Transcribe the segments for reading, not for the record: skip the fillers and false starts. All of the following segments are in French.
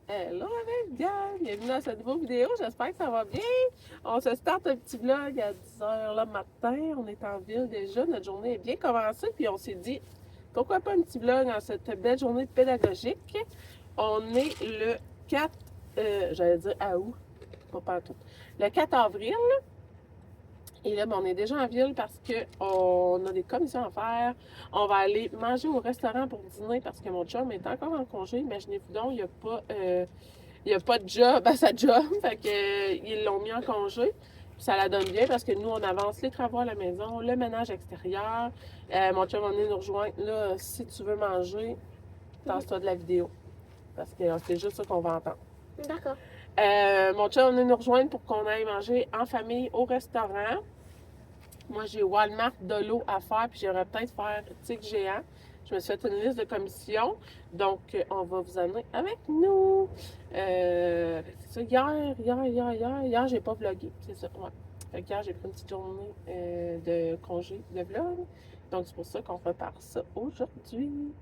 Hello avec gang! Bienvenue dans cette nouvelle vidéo, j'espère que ça va bien. On se starte un petit vlog à 10h le matin, on est en ville déjà, notre journée est bien commencée, puis on s'est dit, pourquoi pas un petit vlog en cette belle journée pédagogique. On est le 4, j'allais dire à août, pas partout, le 4 avril. Et là, ben, on est déjà en ville parce qu'on a des commissions à faire. On va aller manger au restaurant pour dîner parce que mon chum est encore en congé. Imaginez-vous donc, il n'y a pas de job à sa job. Fait que, ils l'ont mis en congé. Puis ça la donne bien parce que nous, on avance les travaux à la maison, le ménage extérieur. Mon chum va venir nous rejoindre. Là, si tu veux manger, tasse-toi de la vidéo. Parce que c'est juste ça qu'on va entendre. D'accord. Mon chum va venir nous rejoindre pour qu'on aille manger en famille au restaurant. Moi, j'ai Walmart de l'eau à faire, puis j'aimerais peut-être faire Tic Géant. Je me suis fait une liste de commissions, donc on va vous amener avec nous. C'est ça, hier, j'ai pas vlogué, c'est ça, ouais. Fait que hier, j'ai pris une petite journée de congé de vlog, donc c'est pour ça qu'on repart ça aujourd'hui.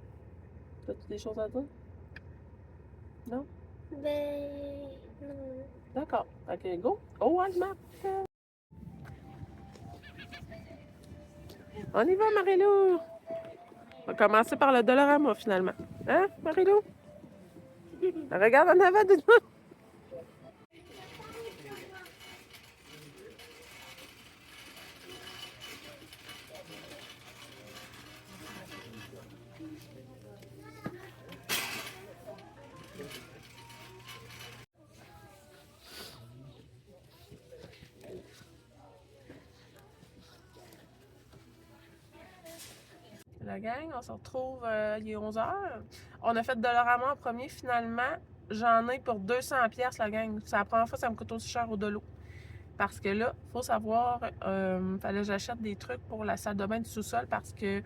As-tu des choses à dire? Non? Ben, non. D'accord, ok, go, au Walmart! On y va, Marie-Lou! On va commencer par le Dollarama, finalement. Hein, Marie-Lou? Regarde en avant de nous. La gang, on se retrouve, il est 11h. On a fait Dollarama en premier, finalement. J'en ai pour 200$ la gang. C'est la première fois que ça me coûte aussi cher au Dolo. Parce que là, il faut savoir, fallait que j'achète des trucs pour la salle de bain du sous-sol parce que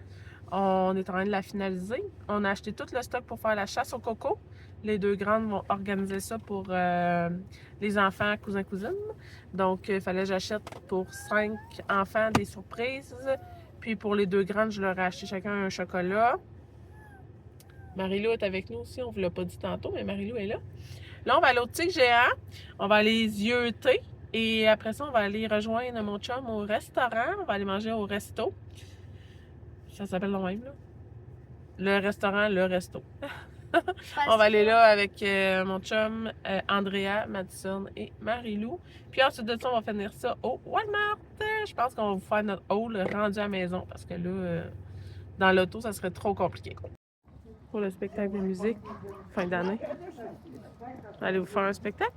on est en train de la finaliser. On a acheté tout le stock pour faire la chasse au coco. Les deux grandes vont organiser ça pour les enfants, cousins, cousines. Donc, il fallait que j'achète pour 5 enfants des surprises. Puis pour les deux grandes, je leur ai acheté chacun un chocolat. Marie-Lou est avec nous aussi, on ne vous l'a pas dit tantôt, mais Marie-Lou est là. Là, on va aller au Tic Géant. On va aller zioter. Et après ça, on va aller rejoindre mon chum au restaurant. On va aller manger au resto. Ça s'appelle le même, là. Le restaurant, le resto. On va aller là avec mon chum, Andrea, Madison et Marie-Lou. Puis ensuite de ça, on va finir ça au Walmart. Je pense qu'on va vous faire notre haul rendu à la maison parce que là, dans l'auto, ça serait trop compliqué. Pour le spectacle de musique, fin d'année. Allez vous faire un spectacle?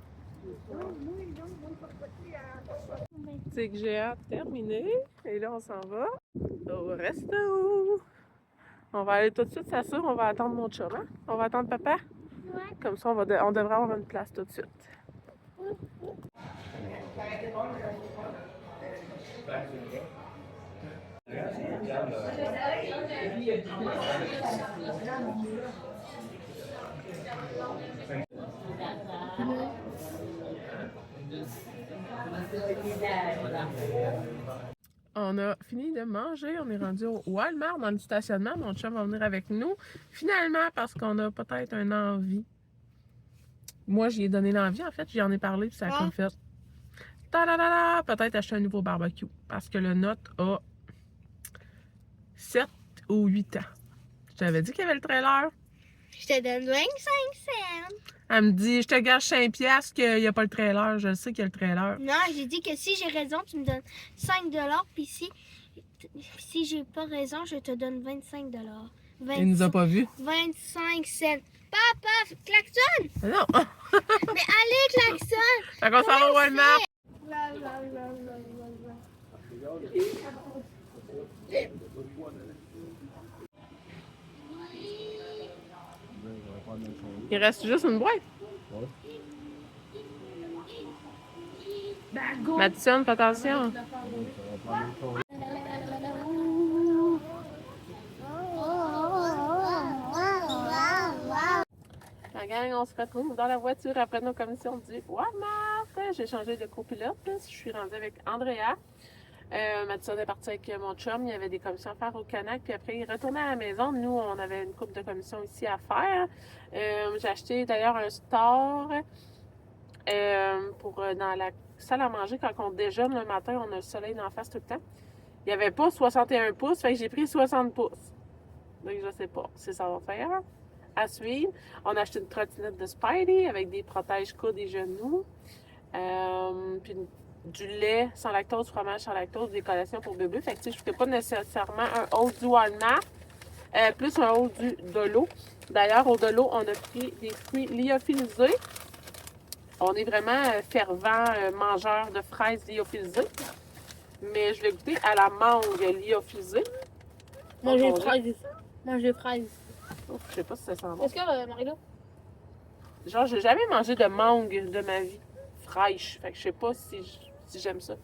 Tic Géant terminé. Et là, on s'en va au resto. On va aller tout de suite, ça sûr, on va attendre mon chum, hein? On va attendre papa? Ouais. Comme ça, on devrait avoir une place tout de suite. On a fini de manger, on est rendu au Walmart dans le stationnement. Mon chum va venir avec nous. Finalement, parce qu'on a peut-être une envie. Moi, j'y ai donné l'envie, en fait. J'y en ai parlé, puis ça a comme fait. Ta-da-da-da! Peut-être acheter un nouveau barbecue. Parce que le nôtre a 7 ou 8 ans. Je t'avais dit qu'il y avait le trailer. Je te donne 25 cents. Elle me dit, je te gage 5$ qu'il n'y a pas le trailer. Je sais qu'il y a le trailer. Non, j'ai dit que si j'ai raison, tu me donnes 5 $. Puis si j'ai pas raison, je te donne 25 $. Il nous a pas vus. 25 cents. Papa, klaxon! Non! Mais allez, klaxon! Fait qu'on s'en va au Walmart. Il reste juste une boîte. Madison, fais attention. La gang, on se retrouve dans la voiture après nos commissions du Walmart. J'ai changé de copilote. Je suis rendue avec Andrea. Mathilde est partie avec mon chum, il y avait des commissions à faire au Canac, puis après il retournait à la maison. Nous, on avait une couple de commissions ici à faire. J'ai acheté d'ailleurs un store pour dans la salle à manger quand on déjeune le matin, on a le soleil d'en face tout le temps. Il n'y avait pas 61 pouces, fait que j'ai pris 60 pouces. Donc je sais pas si ça va faire. À suivre. On a acheté une trottinette de Spidey avec des protèges coudes et genoux. Puis du lait sans lactose, fromage sans lactose, des collations pour bébé. Fait que tu sais, je ne ferais pas nécessairement un haut du Walmart, plus un haut du Dolo. D'ailleurs, au Dolo, on a pris des fruits lyophilisés. On est vraiment fervent mangeur de fraises lyophilisées. Mais je vais goûter à la mangue lyophilisée. Manger des fraises. Manger des fraises. Oh, je sais pas si ça sent bon. Est-ce que, Marie-Là? Genre, j'ai jamais mangé de mangue de ma vie. Fraîche. Fait que je sais pas si j'aime ça.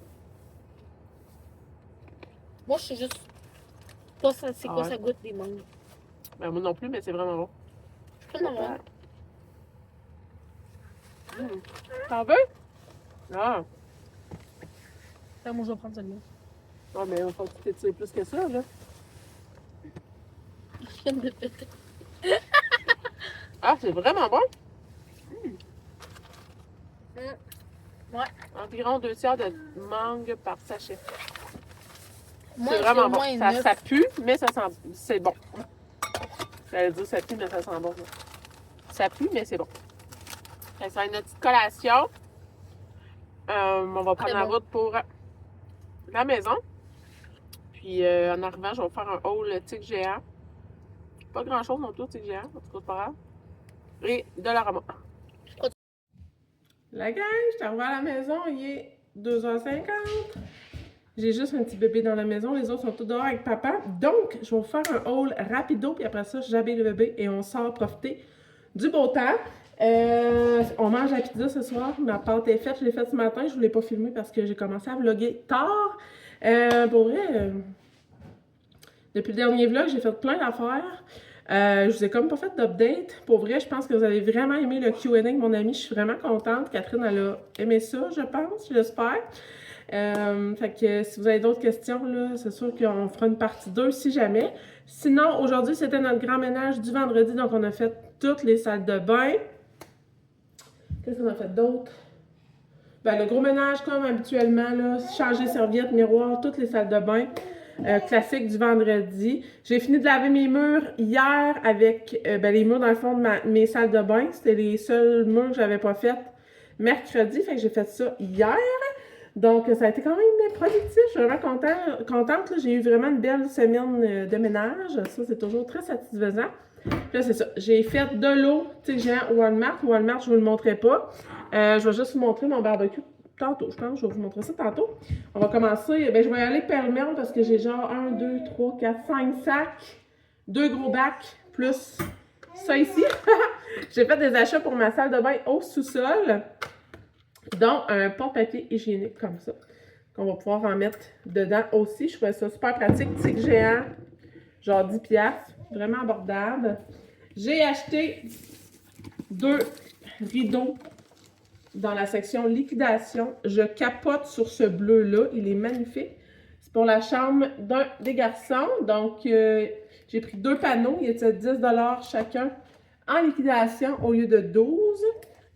Moi, je sais juste pas c'est quoi ouais. ça goûte des mangues. Ben, moi non plus, mais c'est vraiment bon. Je peux en avoir. T'en veux? Ah. Moi, je vais prendre celle-là. Ouais, mais il faut que tu t'étires plus que ça, là. Je viens de péter. Ah, c'est vraiment bon. Ouais. Environ 2 tiers de mangue par sachet. Moi, C'est vraiment bon. moins Ça pue, mais ça sent... C'est bon. J'allais dire ça pue, mais ça sent bon. Là. Ça pue, mais c'est bon. Ça va être notre petite collation. On va prendre la route pour la maison. Puis en arrivant, je vais faire un haul tigre géant. Pas grand-chose non plus, tigre géant. En tout cas, c'est pas grave. Et de l'aroma. La gang, je suis arrivée à la maison, il est 2h50. J'ai juste un petit bébé dans la maison, les autres sont tous dehors avec papa. Donc, je vais vous faire un haul rapido, puis après ça, j'habille le bébé et on sort profiter du beau temps. On mange la pizza ce soir, ma pâte est faite, je l'ai faite ce matin, je ne voulais pas filmer parce que j'ai commencé à vlogger tard. Pour vrai, depuis le dernier vlog, j'ai fait plein d'affaires. Je vous ai comme pas fait d'update. Pour vrai, je pense que vous avez vraiment aimé le Q&A avec mon amie. Je suis vraiment contente. Catherine, elle a aimé ça, je pense, j'espère. Fait que si vous avez d'autres questions, là, c'est sûr qu'on fera une partie 2 si jamais. Sinon, aujourd'hui, c'était notre grand ménage du vendredi. Donc, on a fait toutes les salles de bain. Qu'est-ce qu'on a fait d'autre? Ben, le gros ménage, comme habituellement, là, changer serviettes, miroir, toutes les salles de bain. Classique du vendredi. J'ai fini de laver mes murs hier avec les murs dans le fond de mes salles de bain. C'était les seuls murs que j'avais pas fait mercredi. Fait que j'ai fait ça hier. Donc, ça a été quand même productif. Je suis vraiment contente. J'ai eu vraiment une belle semaine de ménage. Ça, c'est toujours très satisfaisant. Puis là, c'est ça. J'ai fait de l'eau, tu sais, géant Walmart. Walmart, je ne vous le montrerai pas. Je vais juste vous montrer mon barbecue tantôt. Je pense que je vais vous montrer ça tantôt. On va commencer. Ben, je vais y aller pêle-mêle parce que j'ai genre 1, 2, 3, 4, 5 sacs. 2 gros bacs, plus ça ici. J'ai fait des achats pour ma salle de bain au sous-sol. Donc, un porte-papier hygiénique comme ça, qu'on va pouvoir en mettre dedans aussi. Je trouvais ça super pratique. Tigre géant, genre 10$, vraiment abordable. J'ai acheté 2 rideaux dans la section liquidation. Je capote sur ce bleu-là. Il est magnifique. C'est pour la chambre d'un des garçons. Donc, j'ai pris 2 panneaux. Il était 10$ chacun en liquidation au lieu de 12$.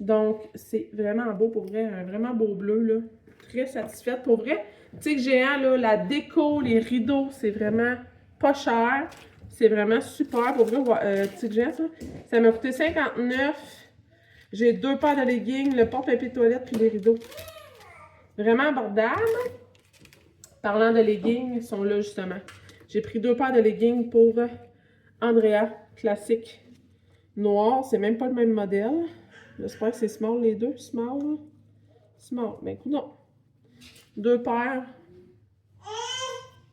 Donc, c'est vraiment beau pour vrai, un vraiment beau bleu, là. Très satisfaite. Pour vrai, Tigre géant, là, la déco, les rideaux, c'est vraiment pas cher. C'est vraiment super. Pour vrai, Tigre géant, ça m'a coûté 59$. J'ai 2 paires de leggings, le porte-papier toilette puis les rideaux. Vraiment abordable. Parlant de leggings, ils sont là justement. J'ai pris 2 paires de leggings pour Andrea, classique noir. C'est même pas le même modèle. J'espère que c'est small les deux. Small. Small. Mais écoute, non. 2 paires.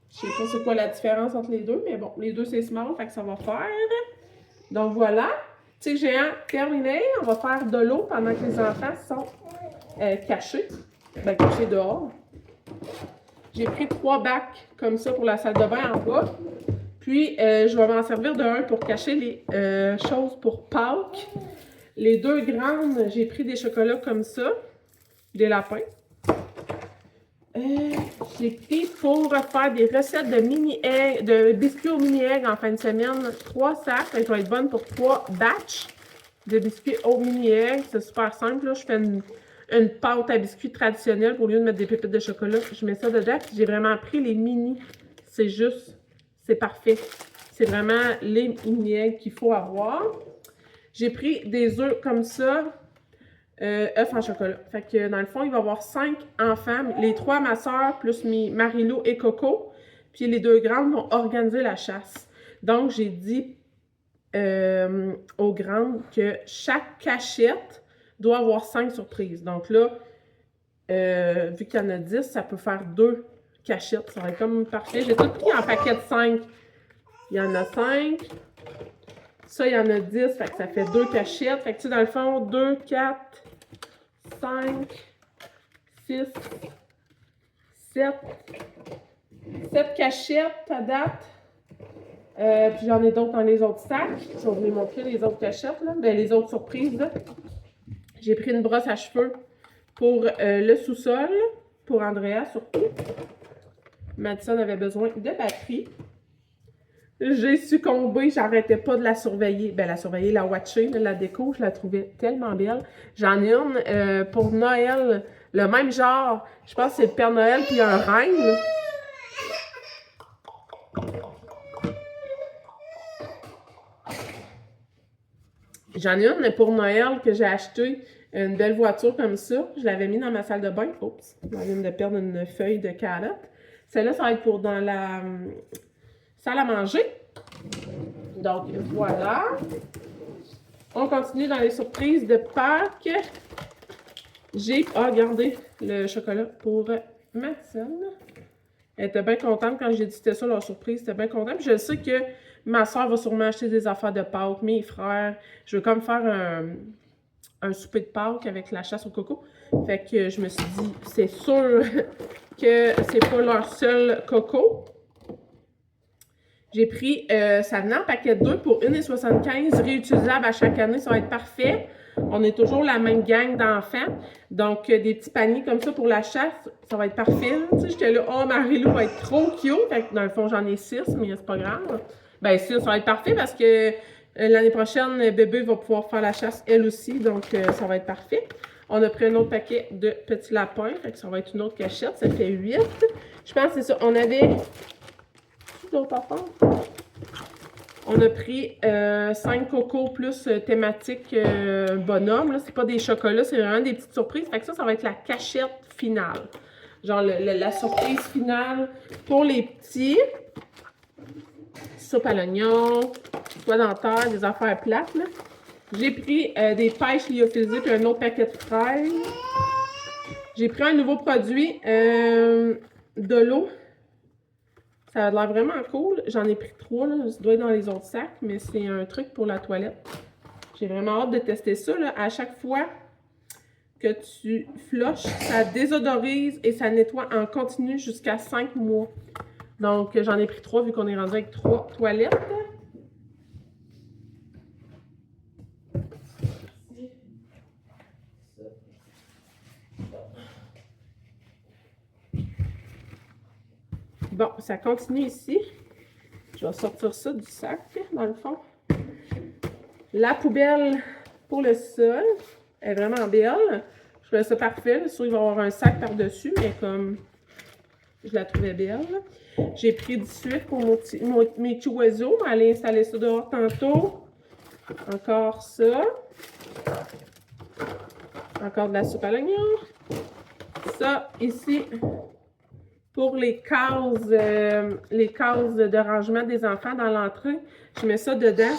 Je sais pas c'est quoi la différence entre les deux, mais bon, les deux c'est small, fait que ça va faire. Donc voilà. Tigre géant terminé. On va faire de l'eau pendant que les enfants sont cachés. Ben, cachés dehors. J'ai pris 3 bacs comme ça pour la salle de bain en bois. Puis, je vais m'en servir de un pour cacher les choses pour Pâques. Les 2 grandes, j'ai pris des chocolats comme ça, des lapins. J'ai pris pour faire des recettes de mini-eggs, de biscuits aux mini-eggs en fin de semaine. 3 sacs. Ça va être bonne pour 3 batchs de biscuits aux mini-eggs. C'est super simple. Là. Je fais une pâte à biscuits traditionnelle. Au lieu de mettre des pépites de chocolat, je mets ça dedans. J'ai vraiment pris les mini. C'est juste, c'est parfait. C'est vraiment les mini-eggs qu'il faut avoir. J'ai pris des œufs comme ça. œufs en chocolat. Fait que dans le fond, il va y avoir 5 enfants. Les 3, ma soeur, plus Marie-Lou et Coco. Puis les 2 grandes vont organiser la chasse. Donc, j'ai dit aux grandes que chaque cachette doit avoir 5 surprises. Donc là, vu qu'il y en a 10, ça peut faire 2 cachettes. Ça va être comme parfait. J'ai tout pris en paquet de 5. Il y en a 5. Ça, il y en a 10. Fait que ça fait 2 cachettes. Fait que tu sais, dans le fond, 2, 4... 5, 6, 7 cachettes à date. Puis j'en ai d'autres dans les autres sacs. Je vais vous les montrer les autres cachettes, là. Ben, les autres surprises. J'ai pris une brosse à cheveux pour le sous-sol, pour Andrea surtout. Madison avait besoin de batterie. J'ai succombé, j'arrêtais pas de la surveiller. Ben, la watcher, la déco, je la trouvais tellement belle. J'en ai une pour Noël, le même genre. Je pense que c'est le Père Noël puis un reine. J'en ai une pour Noël que j'ai acheté, une belle voiture comme ça. Je l'avais mis dans ma salle de bain. Oups, je viens de perdre une feuille de calotte. Celle-là, ça va être pour dans la salle à manger. Donc, voilà. On continue dans les surprises de Pâques. J'ai regardé le chocolat pour Madison. Elle était bien contente quand j'ai dit que c'était ça leur surprise. Elle était bien contente. Puis je sais que ma soeur va sûrement acheter des affaires de Pâques. Mes frères. Je veux comme faire un souper de Pâques avec la chasse au coco. Fait que je me suis dit, c'est sûr que c'est pas leur seul coco. J'ai pris, ça venait en paquet de 2 pour 1,75 réutilisable à chaque année, ça va être parfait. On est toujours la même gang d'enfants. Donc, des petits paniers comme ça pour la chasse, ça va être parfait. Tu sais, j'étais là, oh, Marie-Lou va être trop cute. Fait que dans le fond, j'en ai 6, mais c'est pas grave. Ben, 6, ça va être parfait parce que l'année prochaine, bébé va pouvoir faire la chasse elle aussi. Donc, ça va être parfait. On a pris un autre paquet de petits lapins. Fait que ça va être une autre cachette. Ça fait 8. Je pense que c'est ça. On avait d'autres affaires. On a pris 5 cocos plus thématique bonhomme. C'est pas des chocolats, c'est vraiment des petites surprises. Fait que ça va être la cachette finale. Genre la surprise finale pour les petits. Soupe à l'oignon, soie dentaire, des affaires plates. J'ai pris des pêches lyophilisées puis un autre paquet de fraises. J'ai pris un nouveau produit, de l'eau. Ça a l'air vraiment cool. J'en ai pris 3, là. Ça doit être dans les autres sacs, mais c'est un truc pour la toilette. J'ai vraiment hâte de tester ça, là. À chaque fois que tu flushes, ça désodorise et ça nettoie en continu jusqu'à 5 mois. Donc, j'en ai pris 3 vu qu'on est rendu avec 3 toilettes. Bon, ça continue ici. Je vais sortir ça du sac, dans le fond. La poubelle pour le sol est vraiment belle. Je trouvais ça parfait. C'est sûr qu'il va y avoir un sac par-dessus, mais comme je la trouvais belle. J'ai pris du sucre pour mes petits oiseaux. On va aller installer ça dehors tantôt. Encore ça. Encore de la soupe à l'oignon. Ça, ici, pour les cases de rangement des enfants dans l'entrée. Je mets ça dedans.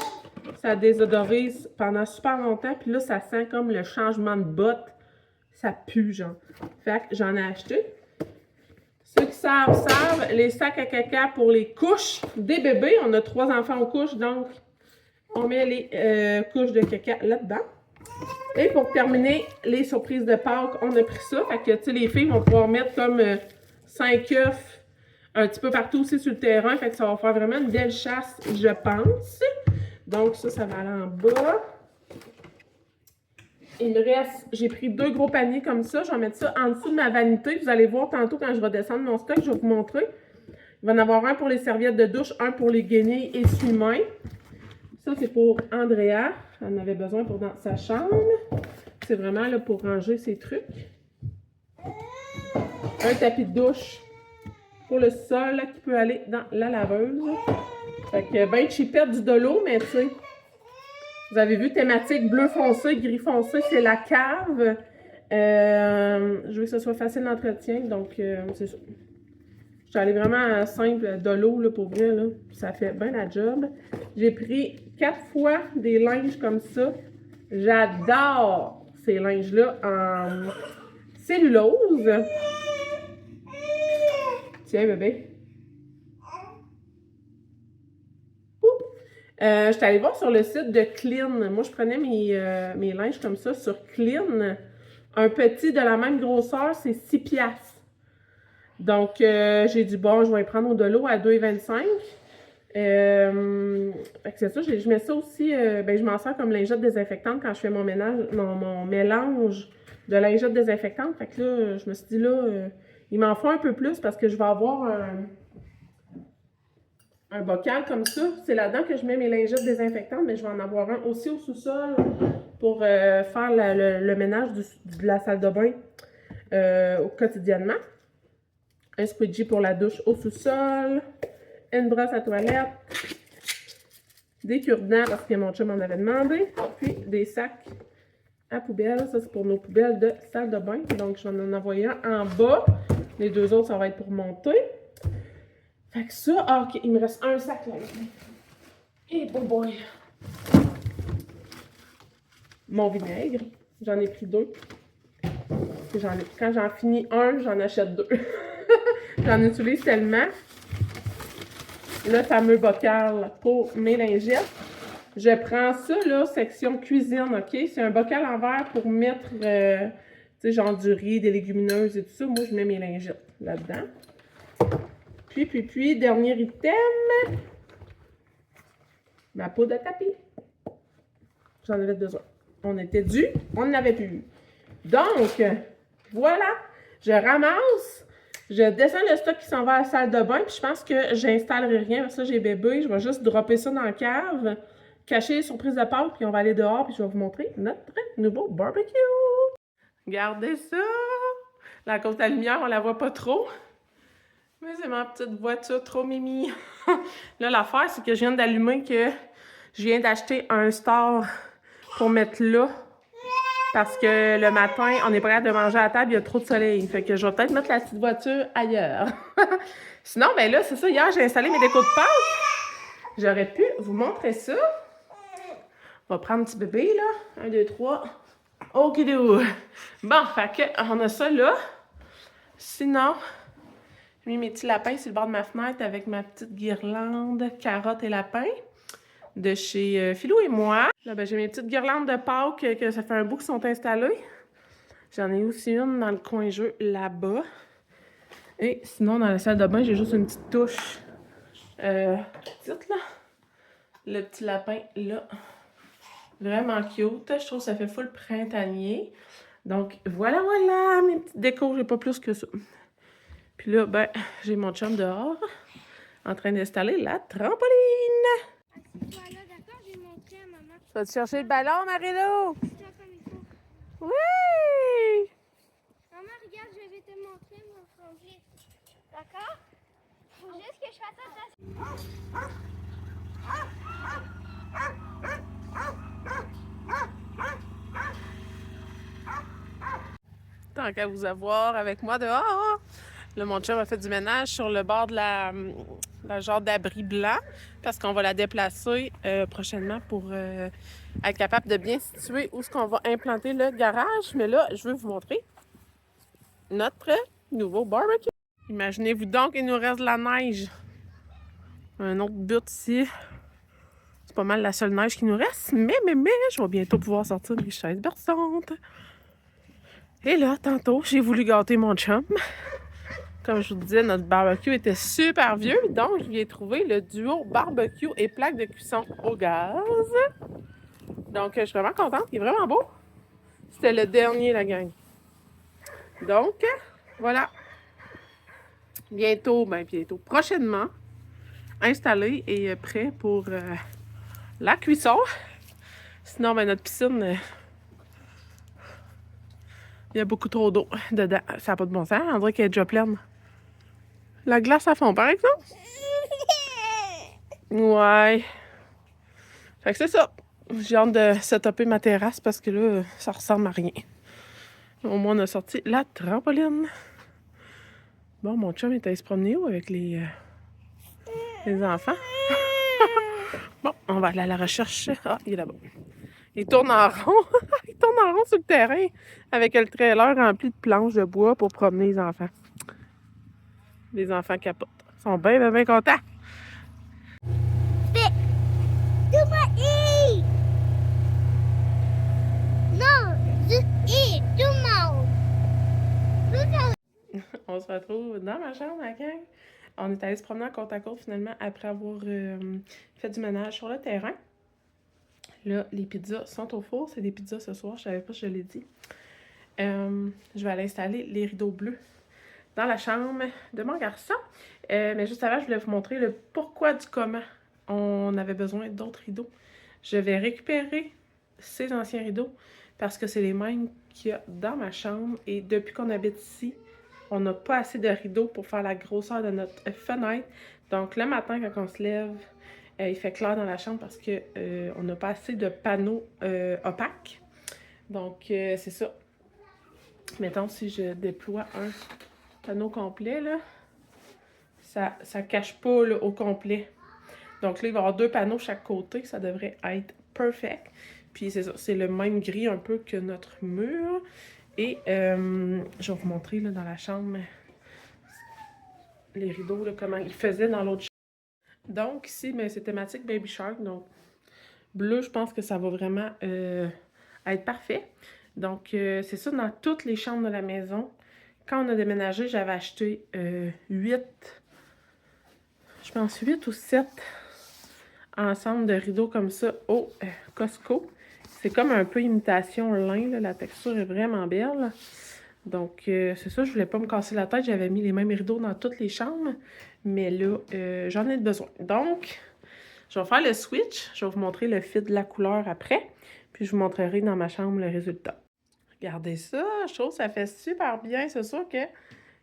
Ça désodorise pendant super longtemps. Puis là, ça sent comme le changement de botte. Ça pue, genre. Fait que j'en ai acheté. Ceux qui savent, les sacs à caca pour les couches des bébés. On a 3 enfants aux couches, donc on met les couches de caca là-dedans. Et pour terminer, les surprises de Pâques, on a pris ça. Fait que, tu sais, les filles vont pouvoir mettre comme 5 œufs un petit peu partout aussi sur le terrain. Fait que ça va faire vraiment une belle chasse, je pense. Donc ça va aller en bas. Il me reste, j'ai pris 2 gros paniers comme ça. Je vais mettre ça en dessous de ma vanité. Vous allez voir tantôt quand je vais descendre mon stock, je vais vous montrer. Il va y en avoir un pour les serviettes de douche, un pour les guenilles et essuie-mains. Ça, c'est pour Andrea. Elle en avait besoin pour dans sa chambre. C'est vraiment là pour ranger ses trucs. Un tapis de douche pour le sol qui peut aller dans la laveuse. Fait que ben cheapette du de l'eau, mais tu sais. Vous avez vu, thématique bleu foncé, gris foncé, c'est la cave. Je veux que ce soit facile d'entretien, donc c'est ça. Je suis allée vraiment simple de l'eau là, pour vrai, là. Ça fait bien la job. J'ai pris 4 fois des linges comme ça. J'adore ces linges-là en cellulose. Tiens, bébé. Je suis allée voir sur le site de Clean. Moi, je prenais mes linges comme ça sur Clean. Un petit de la même grosseur, c'est 6 piastres. Donc, j'ai dit, bon, je vais prendre au de l'eau à 2,25. C'est ça, je mets ça aussi, je m'en sers comme lingette désinfectante quand je fais mon ménage, mon mélange de lingette désinfectante. Fait que là, je me suis dit, là, il m'en faut un peu plus parce que je vais avoir un bocal comme ça. C'est là-dedans que je mets mes lingettes désinfectantes, mais je vais en avoir un aussi au sous-sol pour faire le ménage de la salle de bain quotidiennement. Un squeegee pour la douche au sous-sol, une brosse à toilette, des cure-dents parce que mon chum m'en avait demandé, puis des sacs à poubelle. Ça, c'est pour nos poubelles de salle de bain. Donc, je vais en envoyer un en bas. Les 2 autres, ça va être pour monter. Fait que ça, ok, il me reste un sac là. Et bon boy. Mon vinaigre, j'en ai pris 2. Quand j'en finis un, j'en achète 2. J'en utilise tellement. Le fameux bocal pour mes lingettes. Je prends ça, là, section cuisine, ok? C'est un bocal en verre pour mettre, tu sais, genre du riz, des légumineuses et tout ça. Moi, je mets mes lingettes là-dedans. Puis, dernier item. Ma poudre à tapis. J'en avais besoin. On était dû, on n'avait plus eu. Donc, voilà. Je ramasse. Je descends le stock qui s'en va à la salle de bain, puis je pense que j'installerai rien, parce que j'ai bébé, je vais juste dropper ça dans la cave, cacher les surprises de Pâques, puis on va aller dehors, puis je vais vous montrer notre nouveau barbecue. Regardez ça! Là, à cause de la lumière, on la voit pas trop. Mais c'est ma petite voiture trop mimi. Là, l'affaire, c'est que je viens d'allumer que je viens d'acheter un store pour mettre là. Parce que le matin, on est prêt de manger à table, il y a trop de soleil. Fait que je vais peut-être mettre la petite voiture ailleurs. Sinon, ben là, c'est ça. Hier, j'ai installé mes décos de Pâques. J'aurais pu vous montrer ça. On va prendre un petit bébé, là. 1, 2, 3. Okidou. Bon, fait que on a ça là. Sinon, j'ai mis mes petits lapins sur le bord de ma fenêtre avec ma petite guirlande carotte et lapin de chez Philou et moi. Là, ben, j'ai mes petites guirlandes de Pâques que ça fait un bout qu'ils sont installées. J'en ai aussi une dans le coin jeu là-bas. Et sinon, dans la salle de bain, j'ai juste une petite touche petite, là. Le petit lapin, là. Vraiment cute. Je trouve que ça fait full printanier. Donc, voilà, voilà, mes petites décos. J'ai pas plus que ça. Puis là, ben, j'ai mon chum dehors en train d'installer la trampoline. Voilà, d'accord, j'ai montré à maman. Tu vas-tu chercher le ballon, Marie-Lou? Tiens, comme il faut. Oui! Maman, regarde, je vais te montrer mon conduite. D'accord? Faut juste que je fasse attention. Tant qu'à vous avoir avec moi dehors. Là, mon chum a fait du ménage sur le bord de la genre d'abri blanc parce qu'on va la déplacer prochainement pour être capable de bien situer où est-ce qu'on va implanter le garage. Mais là, je veux vous montrer notre nouveau barbecue. Imaginez-vous donc, il nous reste de la neige. Un autre but ici. C'est pas mal la seule neige qui nous reste. Mais, je vais bientôt pouvoir sortir mes chaises berçantes. Et là, tantôt, j'ai voulu gâter mon chum. Comme je vous disais, notre barbecue était super vieux. Donc, je lui ai trouvé le duo barbecue et plaque de cuisson au gaz. Donc, je suis vraiment contente. Il est vraiment beau. C'était le dernier, la gang. Donc, voilà. Bientôt, prochainement, installé et prêt pour la cuisson. Sinon, ben, notre piscine, il y a beaucoup trop d'eau dedans. Ça n'a pas de bon sens. On dirait qu'elle est déjà pleine. La glace à fond, par exemple. Ouais. Fait que c'est ça. J'ai hâte de setuper ma terrasse parce que là, ça ressemble à rien. Au moins, on a sorti la trampoline. Bon, mon chum est allé se promener où avec les enfants? Bon, on va aller à la recherche. Ah, il est là-bas. Il tourne en rond. Il tourne en rond sur le terrain avec le trailer rempli de planches de bois pour promener les enfants. Les enfants capotent. Ils sont bien contents. On se retrouve dans ma chambre, la gang. On est allé se promener en côte à côte finalement après avoir fait du ménage sur le terrain. Là, les pizzas sont au four. C'est des pizzas ce soir. Je savais pas si je l'ai dit. Je vais aller installer les rideaux bleus dans la chambre de mon garçon. Mais juste avant, je voulais vous montrer le pourquoi du comment on avait besoin d'autres rideaux. Je vais récupérer ces anciens rideaux parce que c'est les mêmes qu'il y a dans ma chambre. Et depuis qu'on habite ici, on n'a pas assez de rideaux pour faire la grosseur de notre fenêtre. Donc, le matin, quand on se lève, il fait clair dans la chambre parce qu'on n'a pas assez de panneaux opaques. Donc, c'est ça. Mettons, si je déploie un panneau complet, là, ça cache pas là, au complet. Donc là, il va y avoir 2 panneaux chaque côté. Ça devrait être perfect. Puis c'est ça, c'est le même gris un peu que notre mur. Et je vais vous montrer là, dans la chambre les rideaux, là, comment ils faisaient dans l'autre chambre. Donc ici, ben, c'est thématique Baby Shark. Donc bleu, je pense que ça va vraiment être parfait. Donc c'est ça dans toutes les chambres de la maison. Quand on a déménagé, j'avais acheté 8, je pense 8 ou 7 ensemble de rideaux comme ça au Costco. C'est comme un peu imitation lin, là. La texture est vraiment belle. Donc, c'est ça, je voulais pas me casser la tête. J'avais mis les mêmes rideaux dans toutes les chambres. Mais là, j'en ai besoin. Donc, je vais faire le switch. Je vais vous montrer le fit de la couleur après. Puis, je vous montrerai dans ma chambre le résultat. Regardez ça, je trouve que ça fait super bien. C'est sûr que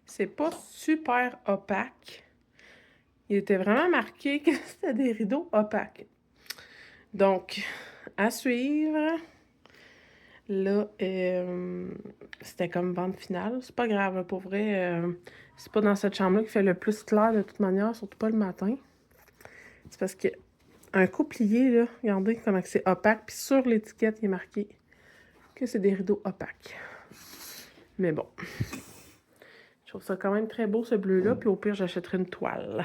c'est pas super opaque. Il était vraiment marqué que c'était des rideaux opaques. Donc, à suivre. Là, c'était comme vente finale. C'est pas grave, pour vrai. C'est pas dans cette chambre-là qu'il fait le plus clair de toute manière, surtout pas le matin. C'est parce que un coup plié, là, regardez comment c'est opaque. Puis sur l'étiquette, il est marqué que c'est des rideaux opaques. Mais bon. Je trouve ça quand même très beau, ce bleu-là. Puis au pire, j'achèterai une toile.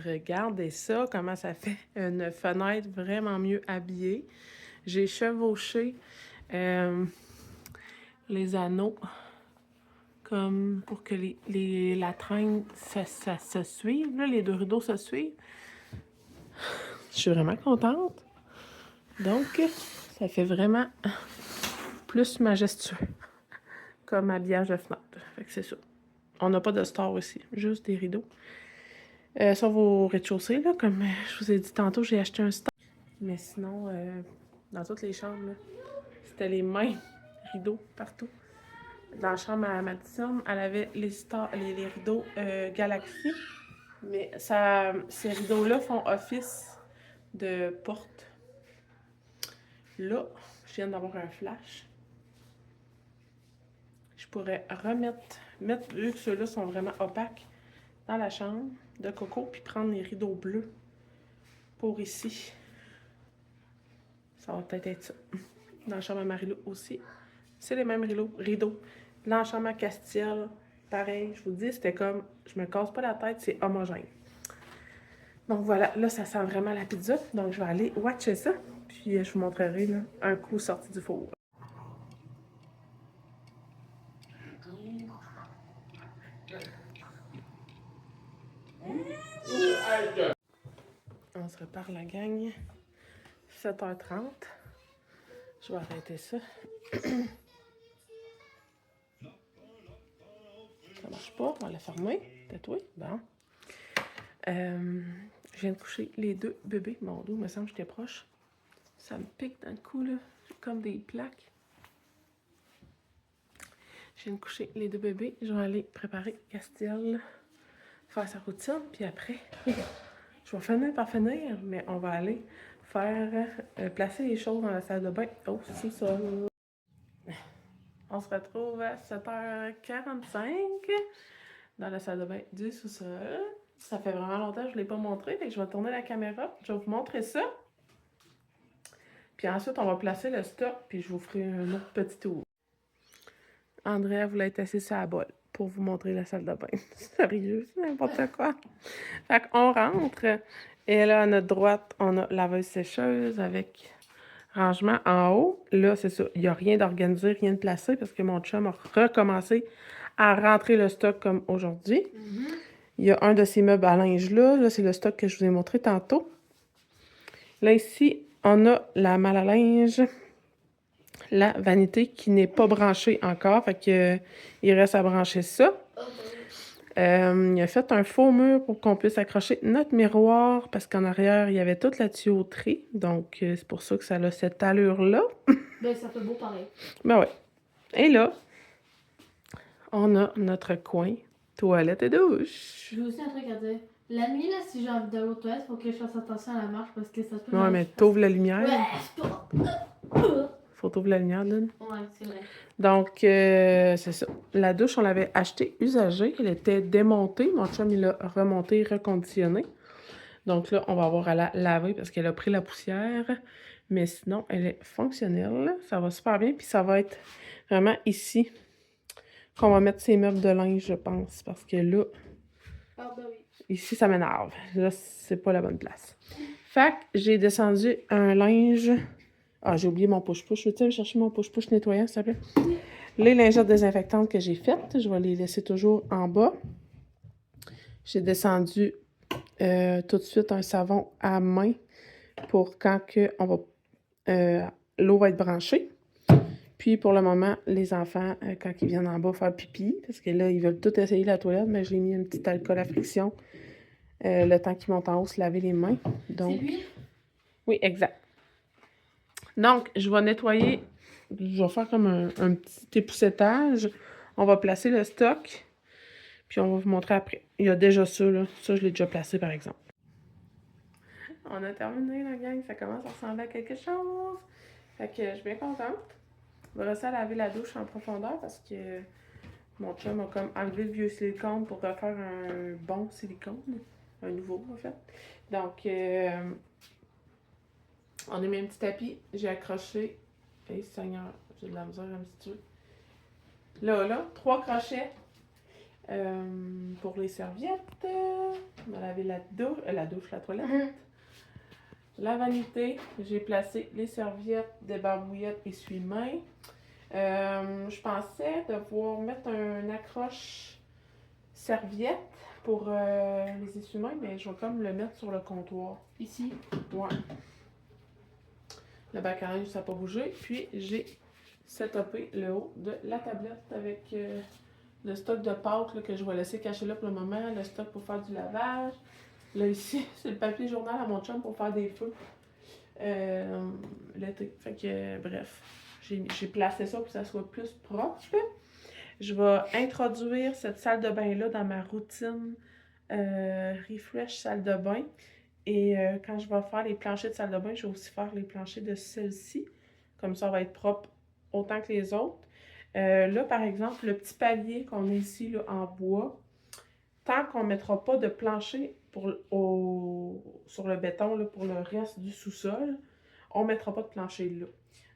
Regardez ça, comment ça fait une fenêtre vraiment mieux habillée. J'ai chevauché les anneaux comme pour que la traîne se suive, là, les 2 rideaux se suivent. Je suis vraiment contente. Donc, ça fait vraiment plus majestueux comme habillage de fenêtre. Fait que c'est ça. On n'a pas de store ici, juste des rideaux. Sauf au rez-de-chaussée, là, comme je vous ai dit tantôt, j'ai acheté un store. Mais sinon, dans toutes les chambres, là, c'était les mêmes rideaux partout. Dans la chambre à Madison, elle avait les rideaux Galaxy. Mais ces rideaux-là font office de porte. Là, je viens d'avoir un flash. Je pourrais vu que ceux-là sont vraiment opaques, dans la chambre de Coco, puis prendre les rideaux bleus pour ici. Ça va peut-être être ça. Dans la chambre à Marie-Lou aussi, c'est les mêmes rideaux. Dans la chambre à Castiel, pareil, je vous dis, c'était comme, je me casse pas la tête, c'est homogène. Donc voilà, là, ça sent vraiment la pizza. Donc, je vais aller watcher ça. Puis, je vous montrerai là, un coup sorti du four. On se repart la gang. 7h30. Je vais arrêter ça. Ça marche pas. On va la fermer. Tatouer. Bon. Je viens de coucher les deux bébés. Mon dos, il me semble que j'étais proche. Ça me pique dans le cou, là. Comme des plaques. Je viens de coucher les deux bébés. Je vais aller préparer Castiel, faire sa routine. Puis après, je vais finir par finir, mais on va aller faire placer les choses dans la salle de bain au sous-sol. On se retrouve à 7h45 dans la salle de bain du sous-sol. Ça fait vraiment longtemps que je ne l'ai pas montré, fait que je vais tourner la caméra. Je vais vous montrer ça. Puis ensuite, on va placer le stock, puis je vous ferai un autre petit tour. Andrea voulait être assise sur la bolle pour vous montrer la salle de bain. Sérieux, c'est n'importe quoi. Fait qu'on rentre, et là, à notre droite, on a laveuse-sécheuse avec rangement en haut. Là, c'est ça, il n'y a rien d'organisé, rien de placé, parce que mon chum a recommencé à rentrer le stock comme aujourd'hui. Il y a un de ces meubles à linge là. Là, c'est le stock que je vous ai montré tantôt. Là, ici, on a la malle à linge, la vanité qui n'est pas branchée encore. Fait que il reste à brancher ça. Il a fait un faux mur pour qu'on puisse accrocher notre miroir parce qu'en arrière, il y avait toute la tuyauterie. Donc, c'est pour ça que ça a cette allure-là. Ben, ça fait beau pareil. Ben ouais. Et là, on a notre coin toilette et douche. J'ai aussi un truc à dire. La nuit, là, si j'ai envie d'aller aux toilettes, faut que je fasse attention à la marche parce que ça se peut. Ouais, mais t'ouvres la lumière. Ouais, c'est pas. Faut t'ouvrir la lumière, Lynn. Ouais, c'est vrai. Donc, c'est ça. La douche, on l'avait achetée usagée. Elle était démontée. Mon chum, il l'a remontée, reconditionnée. Donc là, on va avoir à la laver parce qu'elle a pris la poussière. Mais sinon, elle est fonctionnelle. Ça va super bien. Puis ça va être vraiment ici qu'on va mettre ces meubles de linge, je pense. Parce que là, Ah, ben oui. ici, ça m'énerve. Là, c'est pas la bonne place. Fait que j'ai descendu un linge. Ah, j'ai oublié mon push-push. Veux-tu aller chercher mon push-push nettoyant, s'il te plaît? Les lingettes désinfectantes que j'ai faites, je vais les laisser toujours en bas. J'ai descendu tout de suite un savon à main pour quand l'eau va être branchée. Puis pour le moment, les enfants, quand ils viennent en bas faire pipi, parce que là, ils veulent tout essayer la toilette, mais j'ai mis un petit alcool à friction le temps qu'ils montent en haut, se laver les mains. Donc, c'est lui? Oui, exact. Donc, je vais nettoyer, je vais faire comme un petit époussetage. On va placer le stock, puis on va vous montrer après. Il y a déjà ça, là. Ça, je l'ai déjà placé, par exemple. On a terminé, la gang. Ça commence à ressembler à quelque chose. Fait que je suis bien contente. On va rester à laver la douche en profondeur parce que mon chum a comme enlevé le vieux silicone pour refaire un bon silicone. Un nouveau, en fait. Donc, on a mis un petit tapis. J'ai accroché. Hey, Seigneur, j'ai de la misère à me situer. Là, 3 crochets pour les serviettes. On va laver la douche, la toilette. La vanité, j'ai placé les serviettes, des barbouillettes, essuie-mains. Je pensais devoir mettre un accroche serviette pour les essuie-mains, mais je vais comme le mettre sur le comptoir. Ici? Ouais. Le bac à linge, ça n'a pas bougé. Puis, j'ai setupé le haut de la tablette avec le stock de pâtes là, que je vais laisser cacher là pour le moment. Le stock pour faire du lavage. Là, ici, c'est le papier journal à mon chum pour faire des feux l'été. Fait que, bref, j'ai placé ça pour que ça soit plus propre. Je vais introduire cette salle de bain-là dans ma routine refresh salle de bain. Et quand je vais faire les planchers de salle de bain, je vais aussi faire les planchers de celle-ci. Comme ça, on va être propre autant que les autres. Là, par exemple, le petit palier qu'on a ici là, en bois, tant qu'on ne mettra pas de plancher sur le béton là, pour le reste du sous-sol, on ne mettra pas de plancher là.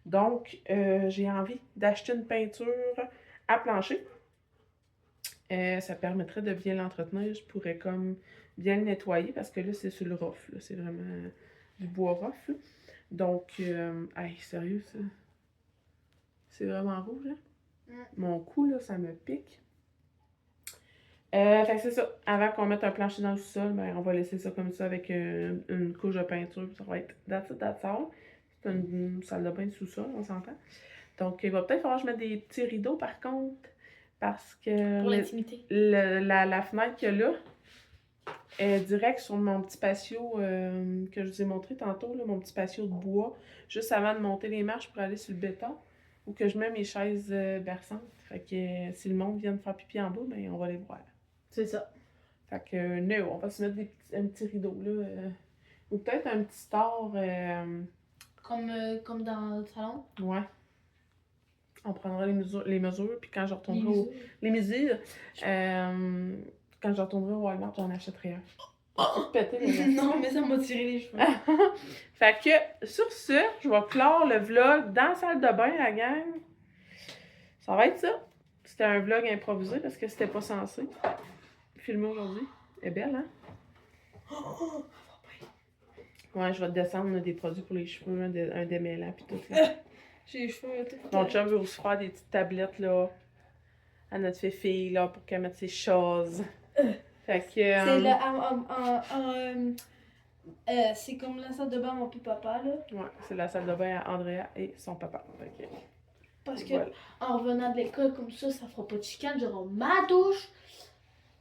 Donc, j'ai envie d'acheter une peinture à plancher. Ça permettrait de bien l'entretenir. Je pourrais comme bien le nettoyer parce que là, c'est sur le rough. C'est vraiment du bois rough. Là. Donc, hey, sérieux, ça? C'est vraiment rouge, hein? Mon cou, là, ça me pique. Fait que c'est ça. Avant qu'on mette un plancher dans le sol, ben, on va laisser ça comme ça avec une couche de peinture. Ça va être that's it, that's all. C'est une salle de bain sous-sol, on s'entend. Donc, il va peut-être falloir que je mette des petits rideaux, par contre, parce que Pour l'intimité. la fenêtre qu'il y a là est direct sur mon petit patio que je vous ai montré tantôt, là, mon petit patio de bois, juste avant de monter les marches pour aller sur le béton, où que je mets mes chaises berçantes. Fait que si le monde vient me faire pipi en bas, ben on va les voir. C'est ça. Fait que, no, on va se mettre un petit rideau, là. Ou peut-être un petit store. Comme dans le salon. Ouais. On prendra les mesures, puis quand je retournerai Les au... Les mesures. Quand je retournerai au Walmart, j'en achèterai un. Tout pété, les Non, mais ça m'a tiré les cheveux. Fait que, sur ce, je vais clore le vlog dans la salle de bain, la gang. Ça va être ça. C'était un vlog improvisé parce que c'était pas censé filmer aujourd'hui. Elle est belle, hein? Ouais, je vais te descendre des produits pour les cheveux, un démêlant pis tout. Là. J'ai les cheveux tout. Mon chum veut aussi faire des petites tablettes là, à notre fille là, pour qu'elle mette ses choses. Fait que. C'est comme la salle de bain à mon papa là. Ouais, c'est la salle de bain à Andrea et son papa. Fait que, Parce que voilà. en revenant de l'école comme ça fera pas de chicane. J'aurai ma douche.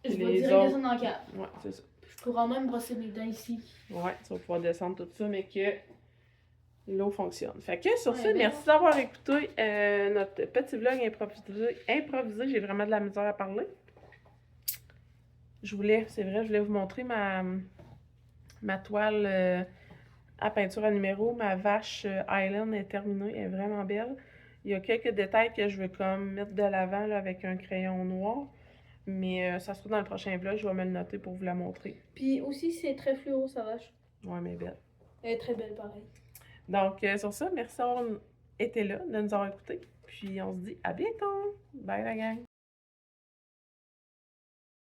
Je vais Les direct autres- descendre dans le cave. Ouais, c'est ça. Je pourrai même brosser mes dents ici. Ouais, tu vas pouvoir descendre tout ça, mais que l'eau fonctionne. Fait que sur ce, Ouais, merci d'avoir écouté notre petit vlog improvisé. J'ai vraiment de la misère à parler. Je voulais vous montrer ma toile à peinture à numéro. Ma vache Island est terminée, elle est vraiment belle. Il y a quelques détails que je veux comme mettre de l'avant là, avec un crayon noir. Mais ça se trouve dans le prochain vlog, je vais me le noter pour vous la montrer. Puis aussi, c'est très fluo, sa vache. Ouais, mais belle. Elle est très belle, pareil. Donc, sur ça, merci d'avoir été là, de nous avoir écoutés. Puis, on se dit à bientôt. Bye, la gang.